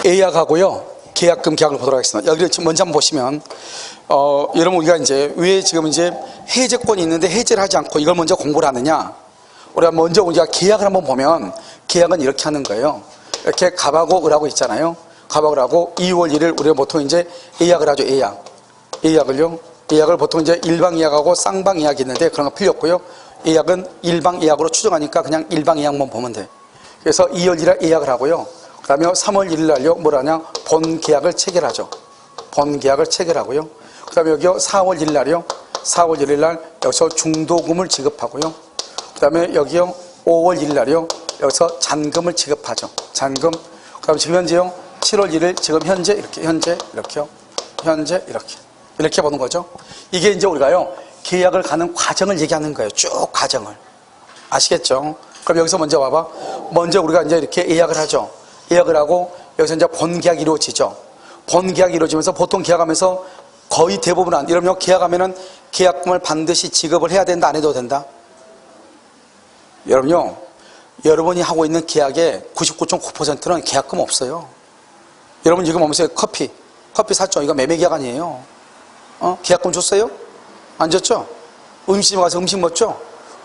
예약하고요, 계약금 계약을 보도록 하겠습니다. 여기를 지금 먼저 한번 보시면, 여러분 우리가 이제 왜 지금 이제 해제권이 있는데 해제를 하지 않고 이걸 먼저 공부를 하느냐? 우리가 먼저 우리가 계약을 한번 보면 계약은 이렇게 하는 거예요. 이렇게 갑하고 을하고 있잖아요. 갑하고 을하고 2월 1일 우리가 보통 이제 예약을 하죠. 예약을 보통 이제 일방 예약하고 쌍방 예약이 있는데 그런 거 필요 없고요. 예약은 일방 예약으로 추정하니까 그냥 일방 예약만 보면 돼. 그래서 2월 1일에 예약을 하고요. 그 다음에 3월 1일 날요 뭐라 하냐, 본 계약을 체결하죠. 본 계약을 체결하고요. 그 다음에 여기요 4월 1일 날요, 4월 1일 날 여기서 중도금을 지급하고요. 그 다음에 여기요 5월 1일 날요 여기서 잔금을 지급하죠. 잔금. 그 다음에 지금 현재요 7월 1일 지금 현재 이렇게, 이렇게요, 이렇게 보는 거죠. 이게 이제 우리가요 계약을 가는 과정을 얘기하는 거예요. 쭉 과정을. 아시겠죠? 그럼 여기서 먼저 와봐. 먼저 우리가 이제 이렇게 예약을 하죠. 예약을 하고 여기서 이제 본 계약이 이루어지죠. 본 계약이 이루어지면서 보통 계약하면서 거의 대부분 여러분 계약하면은 계약금을 반드시 지급을 해야 된다, 안 해도 된다? 여러분요, 여러분이 하고 있는 계약의 99.9%는 계약금 없어요. 여러분 지금 보면서 커피 샀죠? 이거 매매 계약 아니에요. 계약금 줬어요? 안 줬죠? 음식점 가서 음식 먹죠?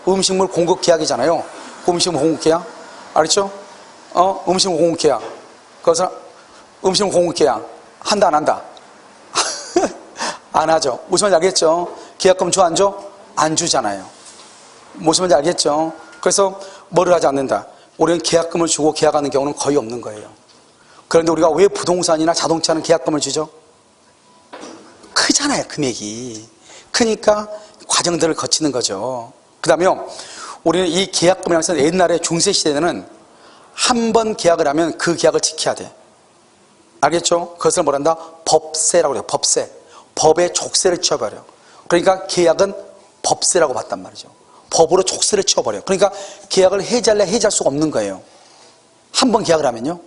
음식물 공급 계약이잖아요. 음식물 공급 계약. 알았죠? 음식물 공급 계약. 그래서 음식물 공급 계약. 한다, 안 한다? 안 하죠. 무슨 말인지 알겠죠? 계약금 줘, 안 줘? 안 주잖아요. 무슨 말인지 알겠죠? 그래서 뭐를 하지 않는다. 우리는 계약금을 주고 계약하는 경우는 거의 없는 거예요. 그런데 우리가 왜 부동산이나 자동차는 계약금을 주죠? 크잖아요, 금액이. 크니까 과정들을 거치는 거죠. 그 다음에 우리는 이 계약금이라고 해서 옛날에 중세시대에는 한 번 계약을 하면 그 계약을 지켜야 돼. 알겠죠? 그것을 뭐란다? 법세라고 그래요. 법세. 법의 족쇄를 치워버려. 그러니까 계약은 법세라고 봤단 말이죠. 법으로 족쇄를 치워버려. 그러니까 계약을 해지할래 해지할 수가 없는 거예요. 한 번 계약을 하면요.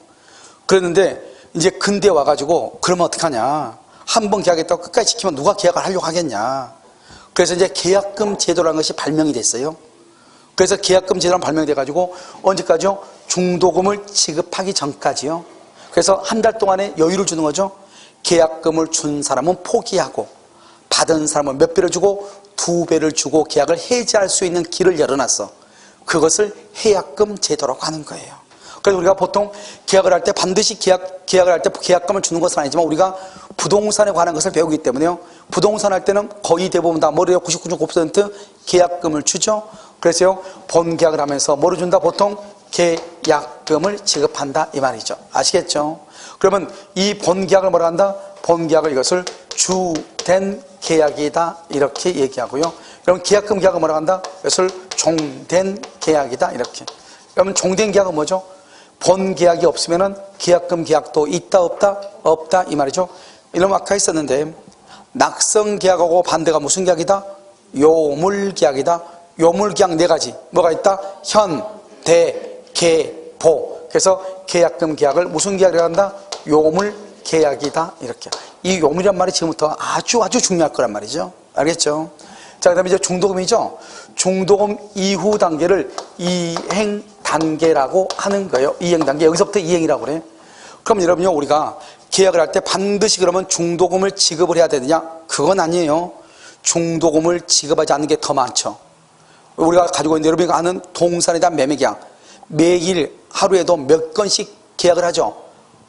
그랬는데 이제 근대 와가지고 그러면 어떡하냐. 한 번 계약했다고 끝까지 지키면 누가 계약을 하려고 하겠냐. 그래서 이제 계약금 제도라는 것이 발명이 됐어요. 그래서 계약금 제도가 발명이 돼가지고 언제까지요? 중도금을 지급하기 전까지요. 그래서 한 달 동안의 여유를 주는 거죠. 계약금을 준 사람은 포기하고 받은 사람은 몇 배를 주고 2배를 주고 계약을 해지할 수 있는 길을 열어놨어. 그것을 해약금 제도라고 하는 거예요. 그래서 우리가 보통 계약을 할 때 반드시 계약을 할 때 계약금을 주는 것은 아니지만 우리가 부동산에 관한 것을 배우기 때문에요. 부동산 할 때는 거의 대부분 다 뭐래요? 99.9% 계약금을 주죠. 그래서요, 본 계약을 하면서 뭐를 준다? 보통 계약금을 지급한다 이 말이죠. 아시겠죠? 그러면 이 본 계약을 뭐라 한다? 본 계약을 이것을 주된 계약이다 이렇게 얘기하고요. 그럼 계약금 계약은 뭐라 한다? 이것을 종된 계약이다 이렇게. 그러면 종된 계약은 뭐죠? 본 계약이 없으면은 계약금 계약도 있다 없다? 없다 이 말이죠. 이런 아까 있었는데 낙성 계약하고 반대가 무슨 계약이다? 요물 계약이다. 요물 계약 네 가지 뭐가 있다? 현, 대, 계, 보. 그래서 계약금 계약을 무슨 계약이라고 한다? 요물 계약이다 이렇게. 이 요물이란 말이 지금부터 아주 중요할 거란 말이죠. 알겠죠? 자, 그 다음에 이제 중도금이죠. 중도금 이후 단계를 이행 단계라고 하는 거예요. 이행 단계. 여기서부터 이행이라고 그래. 그럼 여러분요, 우리가 계약을 할 때 반드시 그러면 중도금을 지급을 해야 되느냐? 그건 아니에요. 중도금을 지급하지 않는 게 더 많죠. 우리가 가지고 있는 여러분이 아는 동산에 대한 매매 계약. 매일 하루에도 몇 건씩 계약을 하죠.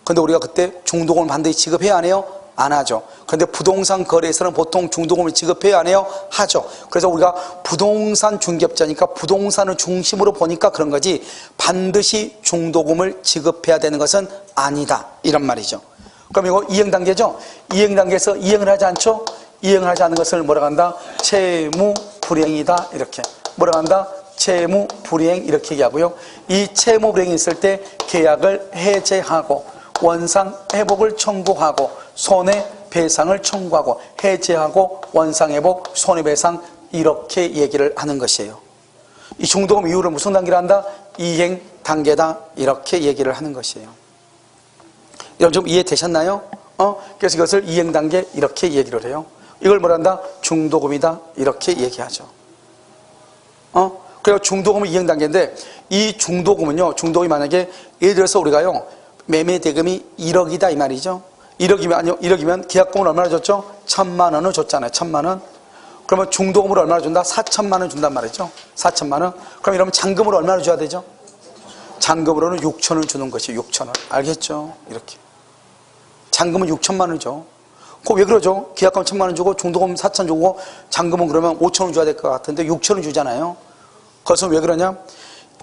근데 우리가 그때 중도금을 반드시 지급해야 하네요? 안 하죠. 그런데 부동산 거래에서는 보통 중도금을 지급해야 하네요? 하죠. 그래서 우리가 부동산 중개업자니까 부동산을 중심으로 보니까 그런 거지 반드시 중도금을 지급해야 되는 것은 아니다 이런 말이죠. 그럼 이거 이행 단계죠? 이행 단계에서 이행을 하지 않죠? 이행을 하지 않는 것을 뭐라고 한다? 채무 불이행이다 이렇게. 뭐라고 한다? 채무 불이행 이렇게 얘기하고요. 이 채무 불이행이 있을 때 계약을 해제하고 원상 회복을 청구하고 손해배상을 청구하고 해제하고 원상회복 손해배상 이렇게 얘기를 하는 것이에요. 이 중도금 이후를 무슨 단계를 한다? 이행 단계다 이렇게 얘기를 하는 것이에요. 여러분 좀 이해되셨나요? 그래서 이것을 이행 단계 이렇게 얘기를 해요. 이걸 뭐라 한다? 중도금이다 이렇게 얘기하죠. 그래서 중도금은 이행 단계인데 이 중도금은요, 중도금이 만약에 예를 들어서 우리가요 매매 대금이 1억이다 이 말이죠. 1억이면 계약금을 얼마나 줬죠? 1,000만 원을 줬잖아요. 1,000만 원. 그러면 중도금으로 얼마나 준다? 4천만 원 준단 말이죠. 4천만 원. 그럼 이러면 잔금으로 얼마나 줘야 되죠? 잔금으로는 6천을 주는 것이 6천원. 알겠죠? 이렇게. 잔금은 6천만 원이죠. 그거 왜 그러죠? 계약금 1,000만 원 주고 중도금 4천 주고 잔금은 그러면 5천원 줘야 될 것 같은데 6천원 주잖아요. 그래서 왜 그러냐?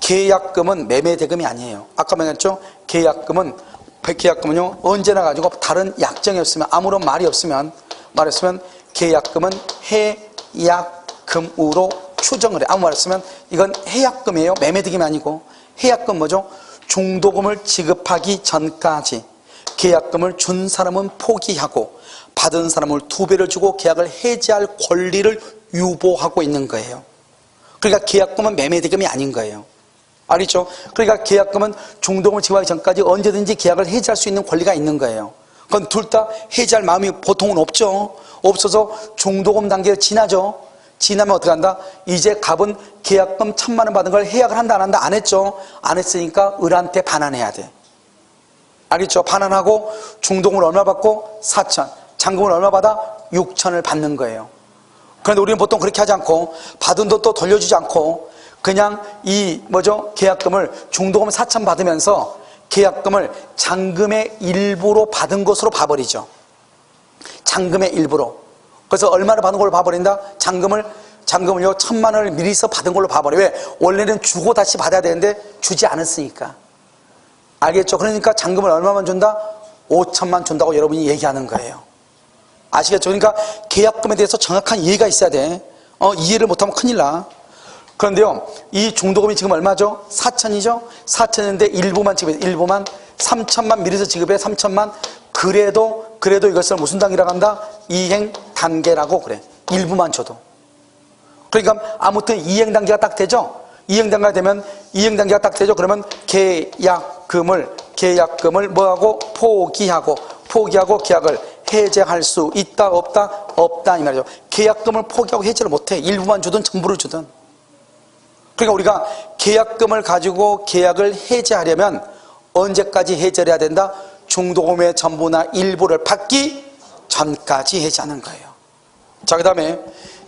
계약금은 매매 대금이 아니에요. 아까 말했죠? 계약금은요 언제나 가지고 다른 약정이 없으면 아무런 말이 없으면 계약금은 해약금으로 추정을 해. 아무 말 없으면 이건 해약금이에요. 매매 대금이 아니고. 해약금 뭐죠? 중도금을 지급하기 전까지 계약금을 준 사람은 포기하고 받은 사람을 2배를 주고 계약을 해지할 권리를 유보하고 있는 거예요. 그러니까 계약금은 매매 대금이 아닌 거예요. 알겠죠? 그러니까 계약금은 중도금을 지급하기 전까지 언제든지 계약을 해지할 수 있는 권리가 있는 거예요. 그건 둘 다 해지할 마음이 보통은 없죠. 없어서 중도금 단계를 지나죠. 지나면 어떻게 한다? 이제 갑은 계약금 1,000만 원 받은 걸 해약을 한다 안 한다? 안 했죠. 안 했으니까 을한테 반환해야 돼. 알겠죠? 반환하고 중도금을 얼마 받고? 4천. 잔금을 얼마 받아? 6천을 받는 거예요. 그런데 우리는 보통 그렇게 하지 않고 받은 돈도 돌려주지 않고 그냥 계약금을 중도금 4천 받으면서 계약금을 잔금의 일부로 받은 것으로 봐버리죠. 잔금의 일부로. 그래서 얼마를 받은 걸로 봐버린다? 잔금을요 1,000만 원을 미리서 받은 걸로 봐버려. 왜? 원래는 주고 다시 받아야 되는데 주지 않았으니까. 알겠죠? 그러니까 잔금을 얼마만 준다? 5천만 준다고 여러분이 얘기하는 거예요. 아시겠죠? 그러니까 계약금에 대해서 정확한 이해가 있어야 돼. 이해를 못하면 큰일 나. 그런데요, 이 중도금이 지금 얼마죠? 4천이죠? 4천인데 일부만 지급해. 일부만 3천만 미리서 지급해. 3천만. 그래도 이것을 무슨 단계라고 한다? 이행 단계라고 그래. 일부만 줘도. 그러니까 아무튼 이행 단계가 딱 되죠? 이행 단계가 되죠? 그러면 계약금을 뭐하고? 포기하고 계약을 해제할 수 있다 없다? 없다 이 말이죠. 계약금을 포기하고 해제를 못해. 일부만 주든 전부를 주든. 그러니까 우리가 계약금을 가지고 계약을 해제하려면 언제까지 해제를 해야 된다? 중도금의 전부나 일부를 받기 전까지 해제하는 거예요. 자, 그 다음에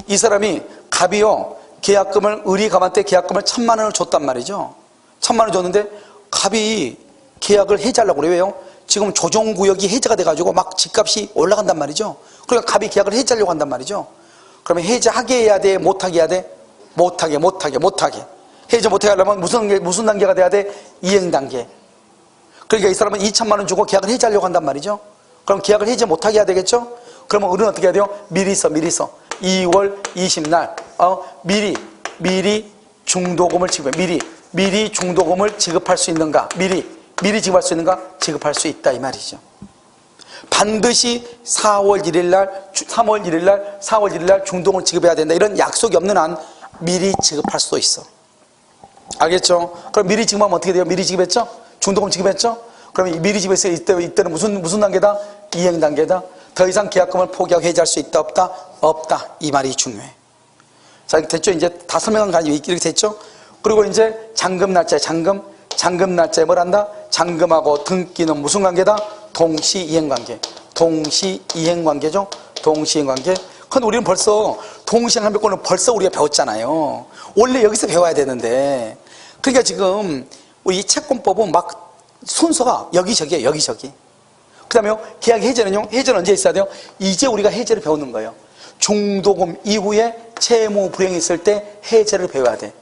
이 사람이 갑이요 계약금을 을이 갑한테 계약금을 1,000만 원을 줬단 말이죠. 1,000만 원을 줬는데 갑이 계약을 해제하려고 그래요. 왜요? 지금 조정구역이 해제가 돼가지고 막 집값이 올라간단 말이죠. 그러니까 갑이 계약을 해제하려고 한단 말이죠. 그러면 해제하게 해야 돼? 못하게 해야 돼? 못하게. 해제 못하게 하려면 무슨 단계가 돼야 돼? 이행 단계. 그러니까 이 사람은 2천만 원 주고 계약을 해제하려고 한단 말이죠. 그럼 계약을 해제 못하게 해야 되겠죠? 그러면 을은 어떻게 해야 돼요? 미리서 2월 20날 미리 중도금을 지급해. 미리 중도금을 지급할 수 있는가? 미리 지급할 수 있는가? 지급할 수 있다 이 말이죠. 반드시 4월 1일날 중도금을 지급해야 된다. 이런 약속이 없는 한 미리 지급할 수도 있어. 알겠죠? 그럼 미리 지급하면 어떻게 돼요? 미리 지급했죠? 중도금 지급했죠? 그러면 미리 지급했을 이때는 무슨 단계다? 이행 단계다. 더 이상 계약금을 포기하고 해지할 수 있다 없다? 없다. 이 말이 중요해. 자, 이렇게 됐죠? 이제 다 설명한 거 아니에요? 이렇게 됐죠? 그리고 이제 잔금 날짜에 잔금 날짜에 뭘 한다? 잔금하고 등기는 무슨 관계다? 동시이행관계. 동시이행관계죠? 동시이행관계. 근데 우리는 벌써 동시이행관계는 벌써 우리가 배웠잖아요. 원래 여기서 배워야 되는데. 그러니까 지금 우리 이 채권법은 막 순서가 여기저기예요. 여기저기. 그 다음에 계약 해제는요. 해제는 언제 있어야 돼요? 이제 우리가 해제를 배우는 거예요. 중도금 이후에 채무 불이행이 있을 때 해제를 배워야 돼.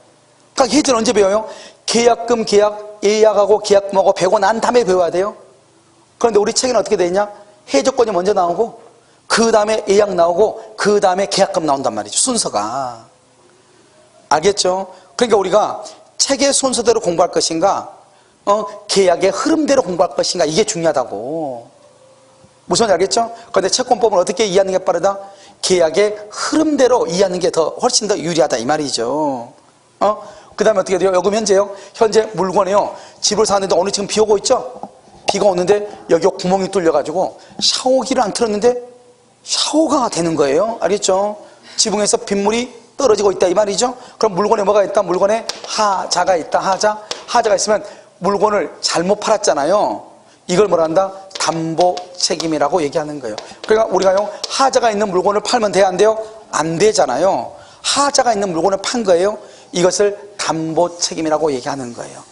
그러니까 해제는 언제 배워요? 계약금, 예약하고 계약금하고 배우고 난 다음에 배워야 돼요. 그런데 우리 책에는 어떻게 돼 있냐? 해제권이 먼저 나오고 그 다음에 예약 나오고 그 다음에 계약금 나온단 말이죠. 순서가. 알겠죠? 그러니까 우리가 책의 순서대로 공부할 것인가 계약의 흐름대로 공부할 것인가 이게 중요하다고. 무슨 말인지 알겠죠? 그런데 채권법은 어떻게 이해하는 게 빠르다? 계약의 흐름대로 이해하는 게 훨씬 더 유리하다 이 말이죠. 그 다음에 어떻게 돼요? 요금 현재 물건이요 집을 사는데 오늘 지금 비 오고 있죠? 비가 오는데 여기 구멍이 뚫려가지고 샤워기를 안 틀었는데 샤워가 되는 거예요. 알겠죠? 지붕에서 빗물이 떨어지고 있다 이 말이죠. 그럼 물건에 뭐가 있다? 물건에 하자가 있다. 하자가 있으면 물건을 잘못 팔았잖아요. 이걸 뭐라 한다? 담보 책임이라고 얘기하는 거예요. 그러니까 우리가요, 하자가 있는 물건을 팔면 돼야 안 돼요? 안 되잖아요. 하자가 있는 물건을 판 거예요. 이것을 담보 책임이라고 얘기하는 거예요.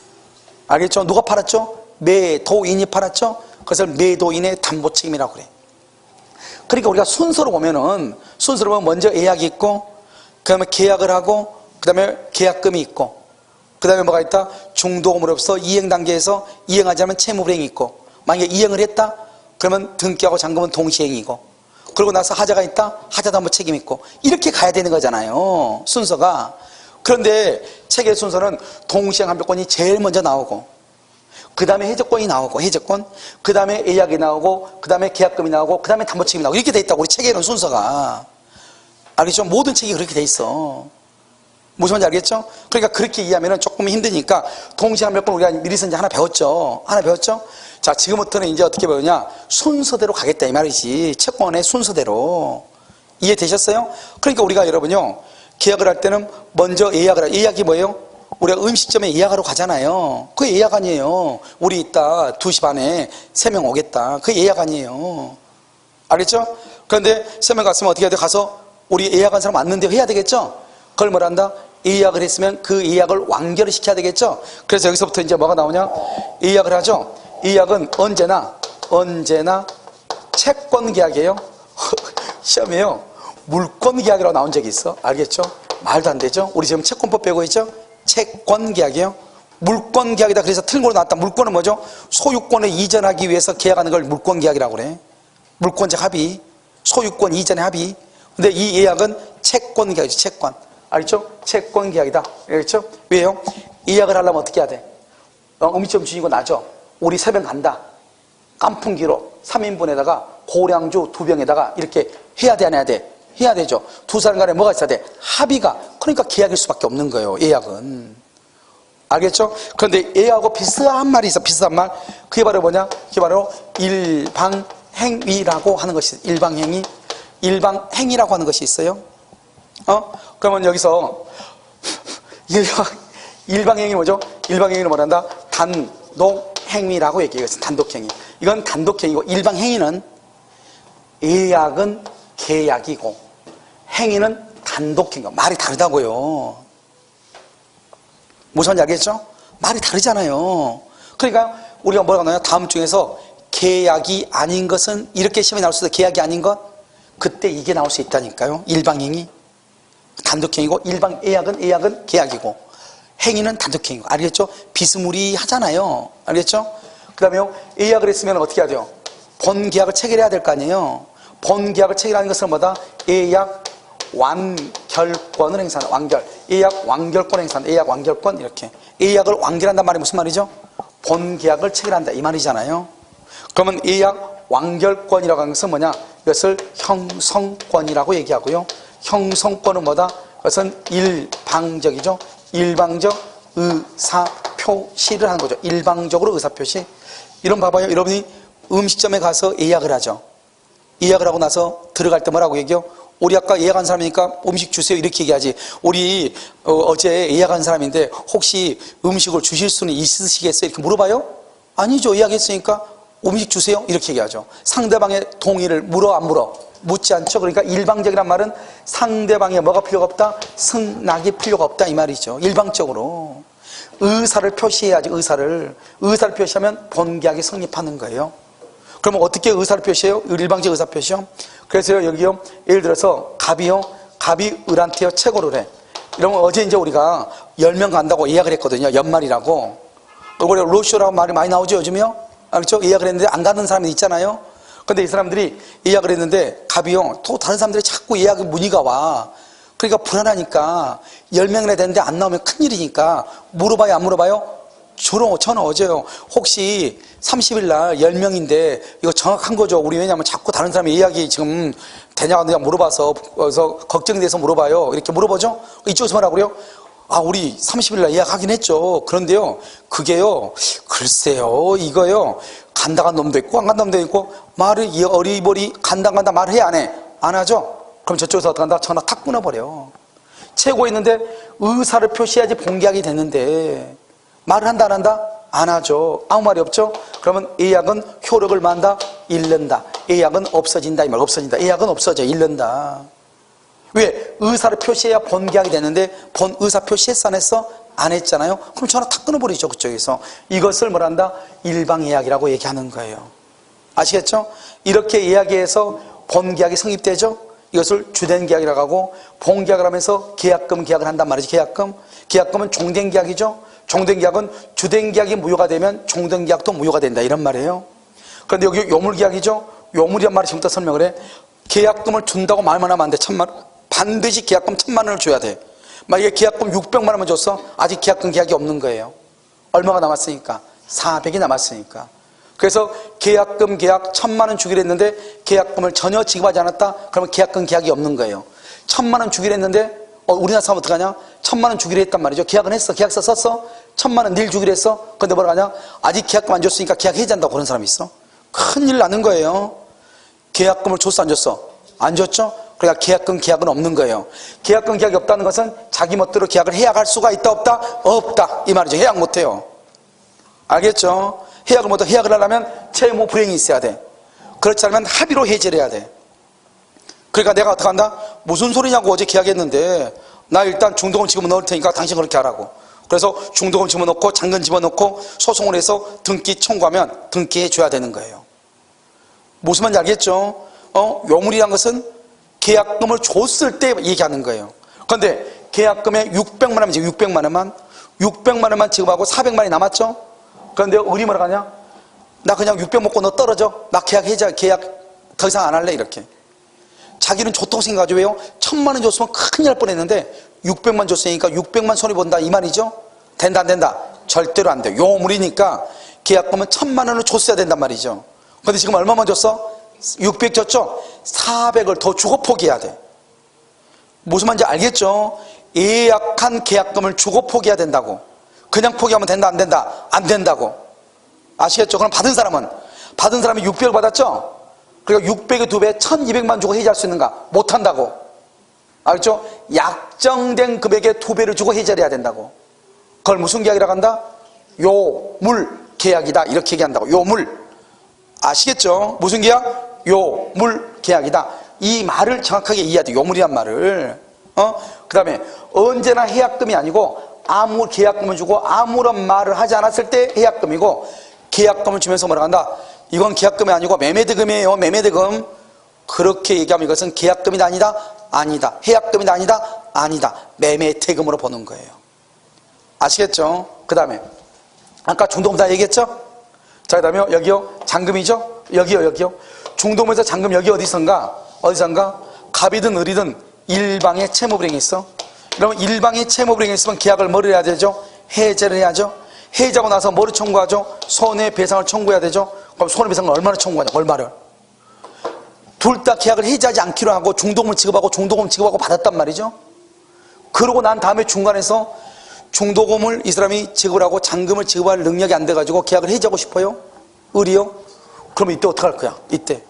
알겠죠? 누가 팔았죠? 매도인이 팔았죠? 그것을 매도인의 담보 책임이라고 그래. 그러니까 우리가 순서로 보면 먼저 예약이 있고, 그 다음에 계약을 하고, 그 다음에 계약금이 있고, 그 다음에 뭐가 있다? 중도금으로서 이행 단계에서 이행하지 않으면 채무불이행이 있고, 만약에 이행을 했다? 그러면 등기하고 잔금은 동시행이고, 그러고 나서 하자가 있다? 하자도 한번 책임 있고, 이렇게 가야 되는 거잖아요, 순서가. 그런데 책의 순서는 동시행함표권이 제일 먼저 나오고, 그 다음에 해적권이 나오고, 해적권, 그 다음에 예약이 나오고, 그 다음에 계약금이 나오고, 그 다음에 담보 책임이 나오고, 이렇게 돼 있다고. 우리 책에는 순서가. 알겠죠? 모든 책이 그렇게 돼 있어. 무슨 말인지 알겠죠? 그러니까 그렇게 이해하면 조금 힘드니까 동시행함표권 우리가 미리서 이제 하나 배웠죠. 자, 지금부터는 이제 어떻게 배우냐? 순서대로 가겠다 이 말이지. 채권의 순서대로. 이해되셨어요? 그러니까 우리가 여러분요, 계약을 할 때는 먼저 예약이 뭐예요? 우리가 음식점에 예약하러 가잖아요. 그게 예약 아니에요. 우리 이따 2시 반에 3명 오겠다. 그게 예약 아니에요. 알겠죠? 그런데 3명 갔으면 어떻게 해야 돼? 가서 우리 예약한 사람 왔는데 해야 되겠죠? 그걸 뭐라 한다? 예약을 했으면 그 예약을 완결을 시켜야 되겠죠? 그래서 여기서부터 이제 뭐가 나오냐? 예약을 하죠? 예약은 언제나 채권 계약이에요. 시험에요, 물권 계약이라고 나온 적이 있어. 알겠죠? 말도 안 되죠? 우리 지금 채권법 배우고 있죠? 채권 계약이에요. 물권 계약이다. 그래서 틀고 나왔다. 물권은 뭐죠? 소유권을 이전하기 위해서 계약하는 걸 물권 계약이라고 그래. 물권적 합의, 소유권 이전의 합의. 근데 이 예약은 채권 계약이죠. 채권. 알겠죠? 채권 계약이다. 알겠죠? 왜요? 예약을 하려면 어떻게 해야 돼? 음식점 주인공 나죠? 우리 3병 간다. 깐풍기로 3인분에다가 고량주 2병에다가 이렇게 해야 돼, 안 해야 돼? 해야 되죠. 두 사람 간에 뭐가 있어야 돼? 합의가. 그러니까 계약일 수밖에 없는 거예요, 예약은. 알겠죠? 그런데 예약하고 비슷한 말이 있어, 비슷한 말. 그게 바로 뭐냐? 그게 바로 일방행위라고 하는 것이 있어요. 일방행위. 일방행위라고 하는 것이 있어요. 그러면 여기서 일방행위 뭐죠? 일방행위는 뭐란다? 단독행위라고 얘기해요. 단독행위. 이건 단독행위고, 일방행위는 예약은 계약이고 행위는 단독행위고, 말이 다르다고요. 무슨 말인지 알겠죠? 말이 다르잖아요. 그러니까 우리가 뭐라고 하나요? 다음 중에서 계약이 아닌 것은, 이렇게 시험에 나올 수 있어. 계약이 아닌 것, 그때 이게 나올 수 있다니까요. 일방행위 단독행위고, 예약은 계약이고, 행위는 단독행위고. 알겠죠? 비스무리하잖아요. 알겠죠? 그 다음에 예약을 했으면 어떻게 해야 돼요? 본계약을 체결해야 될 거 아니에요. 본계약을 체결하는 것은 뭐다? 예약 완결권을 행사하는, 완결. 예약 완결권 행사하는, 예약 완결권. 이렇게 예약을 완결한단 말이 무슨 말이죠? 본계약을 체결한다 이 말이잖아요. 그러면 예약 완결권이라고 하는 것은 뭐냐? 이것을 형성권이라고 얘기하고요. 형성권은 뭐다? 그것은 일방적이죠. 일방적 의사표시를 하는 거죠. 일방적으로 의사표시. 이런 봐봐요. 여러분이 음식점에 가서 예약을 하죠. 예약을 하고 나서 들어갈 때 뭐라고 얘기해요? 우리 아까 예약한 사람이니까 음식 주세요 이렇게 얘기하지. 우리 어제 예약한 사람인데 혹시 음식을 주실 수는 있으시겠어요? 이렇게 물어봐요? 아니죠. 예약했으니까 음식 주세요 이렇게 얘기하죠. 상대방의 동의를 물어 안 물어? 묻지 않죠. 그러니까 일방적이란 말은 상대방의 뭐가 필요가 없다? 승낙이 필요가 없다 이 말이죠. 일방적으로 의사를 표시해야지. 의사를 표시하면 본계약이 성립하는 거예요. 그러면 어떻게 의사를 표시해요? 일방적 의사 표시요. 그래서 여기요, 예를 들어서 갑이 을한테요 채고를 해. 이러면 어제 이제 우리가 10명 간다고 예약을 했거든요. 연말이라고. 우리 로쇼라고 말이 많이 나오죠 요즘이요. 그렇죠? 예약을 했는데 안 가는 사람이 있잖아요. 근데 이 사람들이 예약을 했는데 갑이요, 또 다른 사람들이 자꾸 예약 문의가 와. 그러니까 불안하니까 10명이나 됐는데 안 나오면 큰일이니까 물어봐요 안 물어봐요? 저는 어제요, 혹시 30일 날 10명인데 이거 정확한 거죠? 우리 왜냐면 자꾸 다른 사람이 예약이 지금 되냐고 물어봐서 그래서 걱정돼서 물어봐요. 이렇게 물어보죠? 이쪽에서 뭐라고 그래요? 아, 우리 30일 날 예약하긴 했죠. 그런데요, 그게요, 글쎄요, 이거요, 간다 간 놈도 있고 안 간다 놈도 있고, 말을 어리버리 간다 말을 해 안 해? 안 하죠? 그럼 저쪽에서 어떻게 한다? 전화 탁 끊어버려. 채고 있는데 의사를 표시해야지 본계약이 됐는데 말을 한다 안 한다? 안 하죠. 아무 말이 없죠. 그러면 예약은 효력을 만다, 잃는다. 예약은 없어진다, 이 말. 없어진다. 예약은 없어져, 잃는다. 왜? 의사를 표시해야 본계약이 되는데 본 의사 표시했어, 안 했어? 안 했잖아요. 그럼 전화 탁 끊어버리죠, 그쪽에서. 이것을 뭐란다? 일방예약이라고 얘기하는 거예요. 아시겠죠? 이렇게 예약해서 본계약이 성립되죠. 이것을 주된 계약이라고 하고, 본계약을 하면서 계약금 계약을 한단 말이죠. 계약금은 종된 계약이죠. 종된 계약은 주된 계약이 무효가 되면 종된 계약도 무효가 된다, 이런 말이에요. 그런데 여기 요물 계약이죠. 요물이란 말이 지금부터 설명을 해. 계약금을 준다고 말만 하면 안 돼. 1,000만 원. 반드시 계약금 1,000만 원을 줘야 돼. 만약에 계약금 600만 원만 줬어, 아직 계약금 계약이 없는 거예요. 얼마가 남았으니까? 400이 남았으니까. 그래서 계약금 계약 1,000만 원 주기로 했는데 계약금을 전혀 지급하지 않았다? 그러면 계약금 계약이 없는 거예요. 1,000만 원 주기로 했는데 우리나라 사람 어떡하냐? 1,000만 원 주기로 했단 말이죠. 계약은 했어. 계약서 썼어. 1,000만 원 내일 주기로 했어. 근데 뭐라 하냐? 아직 계약금 안 줬으니까 계약 해지한다고 그런 사람이 있어. 큰일 나는 거예요. 계약금을 줬어, 안 줬어? 안 줬죠? 그러니까 계약금 계약은 없는 거예요. 계약금 계약이 없다는 것은 자기 멋대로 계약을 해약할 수가 있다, 없다? 없다, 이 말이죠. 해약 못해요. 알겠죠? 해약을 못해. 해약을 하려면 채무 불이행이 있어야 돼. 그렇지 않으면 합의로 해지를 해야 돼. 그러니까 내가 어떻게 한다? 무슨 소리냐고, 어제 계약했는데 나 일단 중도금 지금 넣을 테니까 당신 그렇게 하라고. 그래서 중도금 집어넣고 잔금 집어넣고 소송을 해서 등기 청구하면 등기해 줘야 되는 거예요. 무슨 말인지 알겠죠? 요물이란 것은 계약금을 줬을 때 얘기하는 거예요. 그런데 계약금에 600만 원이지, 600만 원만 지급하고 400만 원이 남았죠? 그런데 우리 뭐라 하냐? 나 그냥 600 먹고 너 떨어져. 나 계약 더 이상 안 할래, 이렇게. 자기는 좋다고 생각하죠. 왜요? 1,000만 원 줬으면 큰일 날 뻔했는데 600만 줬으니까 600만 손해본다, 이 말이죠? 된다, 안 된다? 절대로 안 돼. 요물이니까 계약금은 1,000만 원을 줬어야 된단 말이죠. 근데 지금 얼마만 줬어? 600 줬죠? 400을 더 주고 포기해야 돼. 무슨 말인지 알겠죠? 예약한 계약금을 주고 포기해야 된다고. 그냥 포기하면 된다, 안 된다? 안 된다고. 아시겠죠? 그럼 받은 사람이 600을 받았죠? 그러니까 600의 2배 1,200만 주고 해지할 수 있는가? 못한다고. 알겠죠? 약정된 금액의 2배를 주고 해지를 해야 된다고. 그걸 무슨 계약이라고 한다? 요물 계약이다, 이렇게 얘기한다고. 요물. 아시겠죠? 무슨 계약? 요물 계약이다. 이 말을 정확하게 이해해야 돼. 요물이란 말을. 그 다음에 언제나 해약금이 아니고 아무 계약금을 주고 아무런 말을 하지 않았을 때 해약금이고, 계약금을 주면서 뭐라 한다? 이건 계약금이 아니고 매매대금이에요. 매매대금. 그렇게 얘기하면 이것은 계약금이다, 아니다? 아니다. 해약금이다, 아니다? 아니다. 매매대금으로 보는 거예요. 아시겠죠? 그 다음에 아까 중도금사 얘기했죠? 자, 그 다음에 여기요, 잔금이죠? 여기요. 중도금에서 잔금 여기 어디선가? 갑이든 을이든 일방의 채무불이행이 있어. 그러면 일방의 채무불이행이 있으면 계약을 뭐를 해야 되죠? 해제를 해야죠. 해제하고 나서 뭐를 청구하죠? 손해배상을 청구해야 되죠. 그럼 손해배상을 얼마나 청구하냐? 얼마를? 둘 다 계약을 해제하지 않기로 하고 중도금을 지급하고 받았단 말이죠. 그러고 난 다음에 중간에서 중도금을 이 사람이 지급을 하고 잔금을 지급할 능력이 안 돼가지고 계약을 해제하고 싶어요? 을이요? 그러면 이때 어떡할 거야? 이때.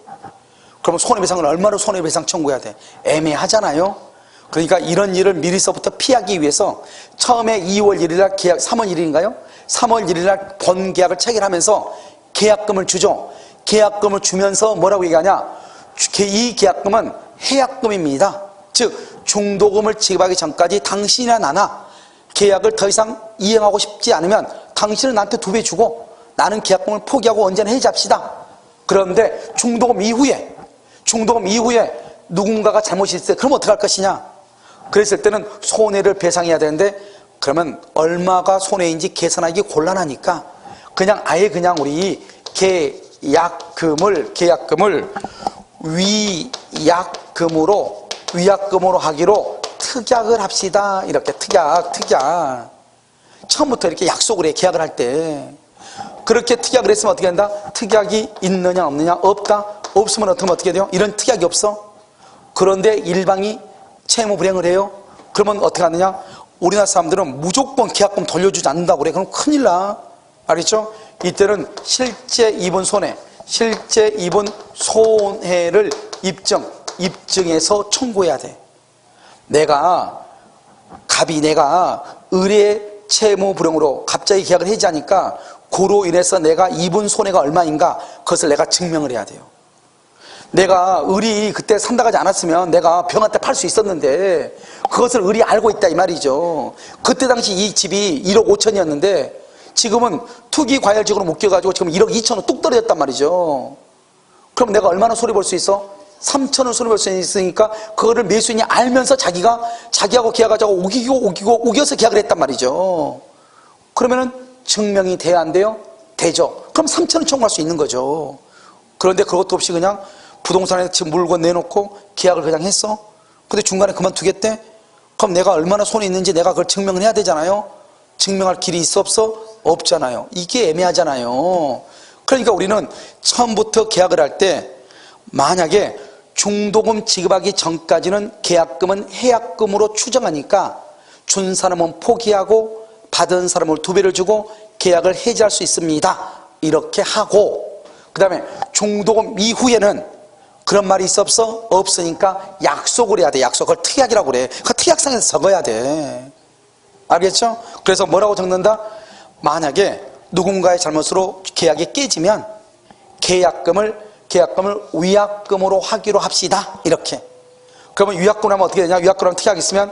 그러면 손해배상을 얼마로 손해배상 청구해야 돼? 애매하잖아요. 그러니까 이런 일을 미리서부터 피하기 위해서 처음에 2월 1일 날 계약, 3월 1일인가요? 3월 1일 날 본계약을 체결하면서 계약금을 주죠. 계약금을 주면서 뭐라고 얘기하냐? 이 계약금은 해약금입니다. 즉 중도금을 지급하기 전까지 당신이나 나나 계약을 더 이상 이행하고 싶지 않으면 당신은 나한테 2배 주고 나는 계약금을 포기하고 언제나 해지합시다. 그런데 중도금 이후에 누군가가 잘못이 있을 때 그럼 어떻게 할 것이냐? 그랬을 때는 손해를 배상해야 되는데, 그러면 얼마가 손해인지 계산하기 곤란하니까 아예 우리 계약금을 위약금으로 하기로 특약을 합시다. 이렇게 특약. 처음부터 이렇게 약속을 해, 계약을 할 때. 그렇게 특약을 했으면 어떻게 된다? 특약이 있느냐 없느냐? 없다? 없으면 어떻게 돼요? 이런 특약이 없어. 그런데 일방이 채무 불이행을 해요. 그러면 어떻게 하느냐? 우리나라 사람들은 무조건 계약금 돌려주지 않는다고 그래. 그럼 큰일 나. 알겠죠? 이때는 실제 입은 손해를 입증해서 청구해야 돼. 내가 을의 채무 불이행으로 갑자기 계약을 해지하니까 그로 인해서 내가 입은 손해가 얼마인가 그것을 내가 증명을 해야 돼요. 내가 을이 그때 산다가지 않았으면 내가 병한테 팔 수 있었는데 그것을 을이 알고 있다 이 말이죠. 그때 당시 이 집이 1억 5천이었는데 지금은 투기 과열직으로 묶여가지고 지금 1억 2천원 뚝 떨어졌단 말이죠. 그럼 내가 얼마나 손해볼 수 있어? 3천원 손해볼 수 있으니까 그거를 매수인이 알면서 자기하고 계약하자고 우겨서 계약을 했단 말이죠. 그러면은 증명이 돼야 안 돼요? 되죠. 그럼 3천원 청구할 수 있는 거죠. 그런데 그것도 없이 그냥 부동산에 지금 물건 내놓고 계약을 그냥 했어. 근데 중간에 그만두겠대? 그럼 내가 얼마나 손해 있는지 내가 그걸 증명을 해야 되잖아요. 증명할 길이 있어 없어? 없잖아요. 이게 애매하잖아요. 그러니까 우리는 처음부터 계약을 할 때 만약에 중도금 지급하기 전까지는 계약금은 해약금으로 추정하니까 준 사람은 포기하고 받은 사람을 2배를 주고 계약을 해지할 수 있습니다. 이렇게 하고 그 다음에 중도금 이후에는 그런 말이 있어 없어? 없으니까 약속을 해야 돼. 약속. 그걸 특약이라고 그래. 그 특약상에서 적어야 돼. 알겠죠? 그래서 뭐라고 적는다? 만약에 누군가의 잘못으로 계약이 깨지면 계약금을 위약금으로 하기로 합시다. 이렇게. 그러면 위약금 하면 어떻게 되냐? 위약금 하면 특약이 있으면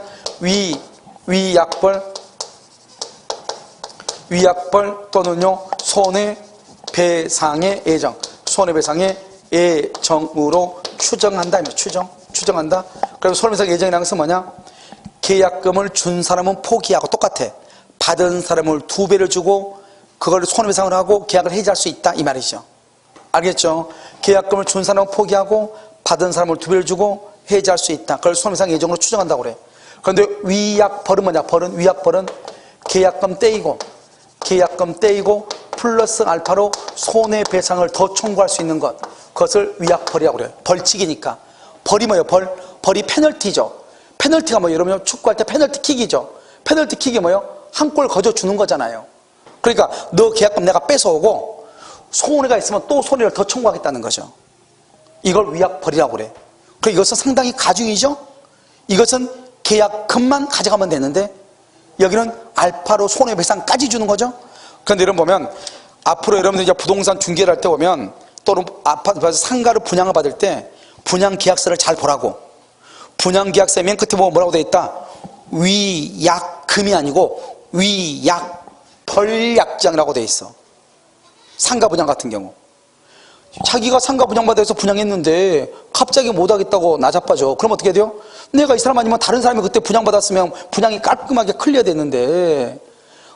위약벌 또는요 손해배상의 예정. 손해배상의 예정으로 추정한다. 추정한다. 그럼 손해배상 예정이라는 것은 뭐냐? 계약금을 준 사람은 포기하고 똑같아. 받은 사람을 2배를 주고 그걸 손해배상을 하고 계약을 해지할 수 있다 이 말이죠. 알겠죠? 계약금을 준 사람은 포기하고 받은 사람을 2배를 주고 해지할 수 있다. 그걸 손해배상 예정으로 추정한다고 그래. 그런데 위약벌은 뭐냐? 위약벌은 계약금 떼이고 플러스 알파로 손해배상을 더 청구할 수 있는 것, 그것을 위약벌이라고 그래요. 벌칙이니까. 벌이 뭐예요? 벌이 페널티죠. 페널티가 뭐예요? 여러분 축구할 때 페널티킥이죠. 페널티킥이 뭐예요? 한 골 거저 주는 거잖아요. 그러니까 너 계약금 내가 뺏어오고 손해가 있으면 또 손해를 더 청구하겠다는 거죠. 이걸 위약벌이라고 그래. 그리고 이것은 상당히 가중이죠. 이것은 계약금만 가져가면 되는데 여기는 알파로 손해배상까지 주는 거죠. 그런데 여러분 보면 앞으로 여러분들 이제 부동산 중개를 할 때 보면 또는 아파트 상가를 분양을 받을 때 분양 계약서를 잘 보라고. 분양 계약서에 맨 끝에 보면 뭐라고 되어 있다? 위약금이 아니고 위약벌약정이라고 되어 있어. 상가 분양 같은 경우 자기가 상가 분양받아서 분양했는데 갑자기 못하겠다고 나자빠져. 그럼 어떻게 돼요? 내가 이 사람 아니면 다른 사람이 그때 분양받았으면 분양이 깔끔하게 클리어 됐는데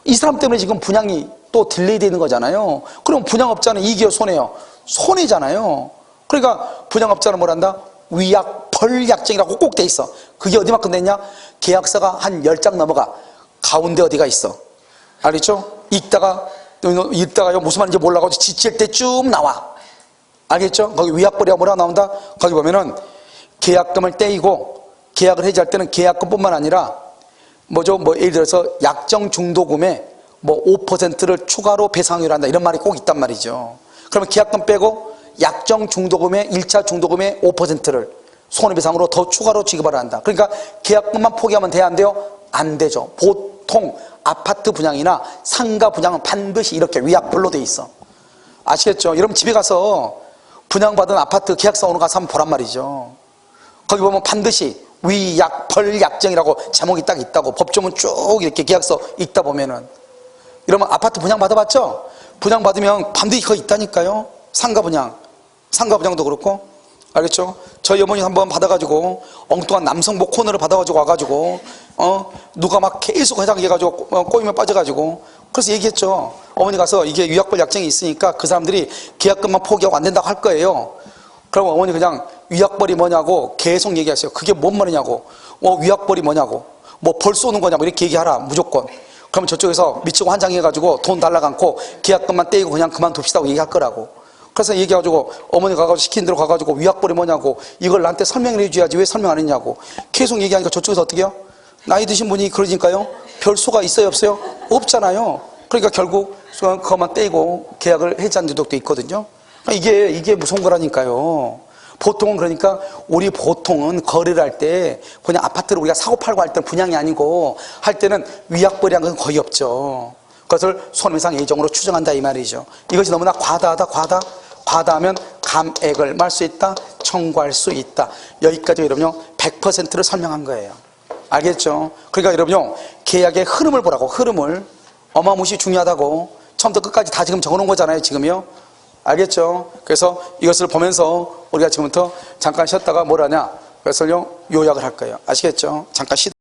이 사람 때문에 지금 분양이 또 딜레이 되는 거잖아요. 그럼 분양업자는 이익이요 손해요? 손해잖아요. 그러니까 분양업자는 뭐란다? 위약벌약정이라고 꼭 돼 있어. 그게 어디만큼 됐냐? 계약서가 한 10장 넘어가 가운데 어디가 있어. 알겠죠? 읽다가 무슨 말인지 몰라가지고 지칠 때 쭉 나와. 알겠죠? 거기 위약벌이가 뭐라고 나온다? 거기 보면은 계약금을 떼이고 계약을 해지할 때는 계약금뿐만 아니라 예를 들어서 약정 중도금에 5%를 추가로 배상을 한다 이런 말이 꼭 있단 말이죠. 그러면 계약금 빼고 약정 중도금의 1차 중도금의 5%를 손해배상으로 더 추가로 지급을 한다. 그러니까 계약금만 포기하면 돼야 안 돼요? 안 되죠. 보통 아파트 분양이나 상가 분양은 반드시 이렇게 위약벌로 돼 있어. 아시겠죠? 여러분 집에 가서 분양받은 아파트 계약서 오늘 가서 한번 보란 말이죠. 거기 보면 반드시 위약벌약정이라고 제목이 딱 있다고. 법조문 쭉 이렇게 계약서 읽다 보면은. 이러면 아파트 분양 받아봤죠? 분양 받으면 반드시 그거 있다니까요. 상가 분양도 그렇고. 알겠죠? 저희 어머니 한번 받아가지고 엉뚱한 남성복 코너를 받아가지고 와가지고 누가 막 계속 회장해가지고 꼬이면 빠져가지고 그래서 얘기했죠. 어머니 가서 이게 위약벌 약정이 있으니까 그 사람들이 계약금만 포기하고 안 된다고 할 거예요. 그럼 어머니 그냥 위약벌이 뭐냐고 계속 얘기하세요. 그게 뭔 말이냐고. 위약벌이 뭐냐고. 벌 쏘는 거냐고 이렇게 얘기하라 무조건. 그러면 저쪽에서 미치고 환장해가지고 돈 달라고 않고 계약금만 떼이고 그냥 그만둡시다고 얘기할 거라고. 그래서 얘기해가지고 어머니 가가지고 시킨 대로 가가지고 위약벌이 뭐냐고 이걸 나한테 설명을 해줘야지 왜 설명 안 했냐고 계속 얘기하니까 저쪽에서 어떻게 해요? 나이 드신 분이 그러니까요. 별수가 있어요 없어요? 없잖아요. 그러니까 결국 그것만 떼고 계약을 해지한 데도 있거든요. 이게 무서운 거라니까요. 보통은 그러니까 우리 보통은 거래를 할 때 그냥 아파트를 우리가 사고 팔고 할 때는 분양이 아니고 할 때는 위약벌이라는 건 거의 없죠. 그것을 손해배상 예정으로 추정한다 이 말이죠. 이것이 너무나 과다하면 감액을 말 수 있다, 청구할 수 있다. 여기까지 여러분요 100%를 설명한 거예요. 알겠죠? 그러니까 여러분요 계약의 흐름을 보라고. 흐름을 어마무시 중요하다고. 처음부터 끝까지 다 지금 적어놓은 거잖아요 지금요. 알겠죠? 그래서 이것을 보면서 우리가 지금부터 잠깐 쉬었다가 뭘 하냐, 그것을요 요약을 할 거예요. 아시겠죠? 잠깐 쉬다